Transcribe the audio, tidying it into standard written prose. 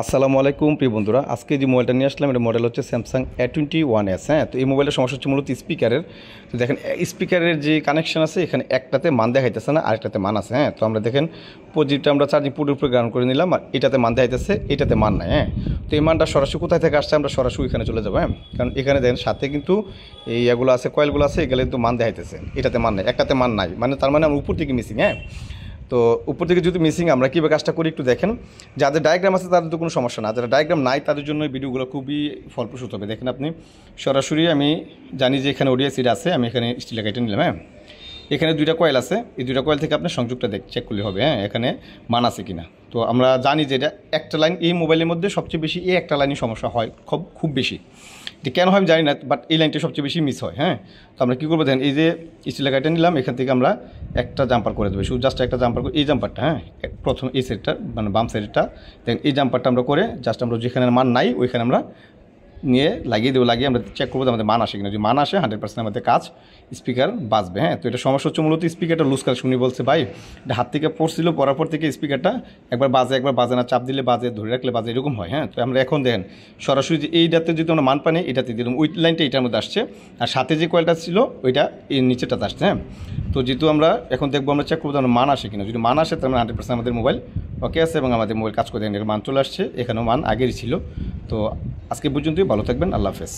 আসসালামু আলাইকুম প্রিয় বন্ধুরা, আজকে যে মোবাইলটা নিয়ে আসলাম এটা মডেল হচ্ছে স্যামসাং A21s। হ্যাঁ, তো এই মোবাইলের সমস্যা হচ্ছে মূলত স্পিকারের। তো দেখেন স্পিকারের যে কানেকশন আছে এখানে একটাতে মান দেখাইতেছে না, আরেকটাতে মান আছে। হ্যাঁ, তো আমরা দেখেন পজিটিভটা আমরা চার্জিং পোর্টের উপরে গ্রাউন্ড করে নিলাম, আর এটাতে মান দেখাইতেছে, এটাতে মান নাই। হ্যাঁ, তো এই মানটা সরাসরি কোথায় থেকে আসছে আমরা সরাসরি এখানে চলে যাবো। হ্যাঁ, কারণ এখানে দেখেন সাথে কিন্তু এই এগুলো আছে, কয়েলগুলো আছে, এগুলো কিন্তু মান দেখাইতেছে, এটাতে মান নাই, একটাতে মান নাই, মানে তার মানে আমরা উপর থেকে মিসিং। হ্যাঁ, তো উপর থেকে যদি মিসিং আমরা কীভাবে কাজটা করি একটু দেখেন। যাদের ডায়াগ্রাম আছে তাদের তো কোনো সমস্যা না, যারা ডায়াগ্রাম নাই তাদের জন্য এই ভিডিওগুলো খুবই ফলপ্রসূ হবে। দেখেন আপনি সরাসরি, আমি জানি যে এখানে ওডিআই সিড আছে, আমি এখানে স্টিলের কাইটে নিলাম। হ্যাঁ, এখানে দুইটা কয়েল আছে, এই দুইটা কয়েল থেকে আপনার সংযোগটা চেক করলে হবে। হ্যাঁ, এখানে মান আছে কিনা। তো আমরা জানি যে এটা একটা লাইন, এই মোবাইলের মধ্যে সবচেয়ে বেশি এই একটা লাইনই সমস্যা হয়, খুব বেশি। এটা কেন হয় আমি জানি না, বাট এই লাইনটা সবচেয়ে বেশি মিস হয়। হ্যাঁ, তো আমরা কী করবো দেখেন, এই যে স্টিলের কাইটে নিলাম, এখান থেকে আমরা একটা জাম্পার করে দেবো, শুধু জাস্ট একটা জাম্পার করে, এই জাম্পারটা। হ্যাঁ, প্রথম এই সাইডটা মানে বাম সাইডটা দেখেন, এই জাম্পারটা আমরা করে জাস্ট আমরা যেখানে মান নাই ওইখানে আমরা নিয়ে লাগিয়ে দেবো। লাগিয়ে আমরা চেক করবো আমাদের মান আসে কিনা। যদি মান আসে 100% আমাদের কাজ, স্পিকার বাজবে। হ্যাঁ, তো এটা সমস্যা হচ্ছে মূলত স্পিকারটা লুজ কাজ। শুনি বলছে ভাই এটা হাত থেকে পড়ছিল, পড়ার পর থেকে স্পিকারটা একবার বাজে না, চাপ দিলে বাজে, ধরে রাখলে বাজে, এরকম হয়। হ্যাঁ, তো আমরা এখন দেখেন সরাসরি যে এইটাতে যদি আমরা মান পানি এটাতে দিলাম, ওই লাইনটা এটার মধ্যে আসছে, আর সাথে যে কয়েলটা ছিল ওইটা এই নিচেটাতে আসছে। হ্যাঁ, তো যেহেতু আমরা এখন দেখবো, আমরা চেক করবো মান আসে কিনা। যদি মান আসে তার মানে 100% আমাদের মোবাইল ওকে আছে এবং আমাদের মোবাইল কাজ করে দেখেন মান চলে আসছে, এখানেও মান আগেরই ছিল। তো আজকে পর্যন্তই, ভালো থাকবেন, আল্লাহ হাফেজ।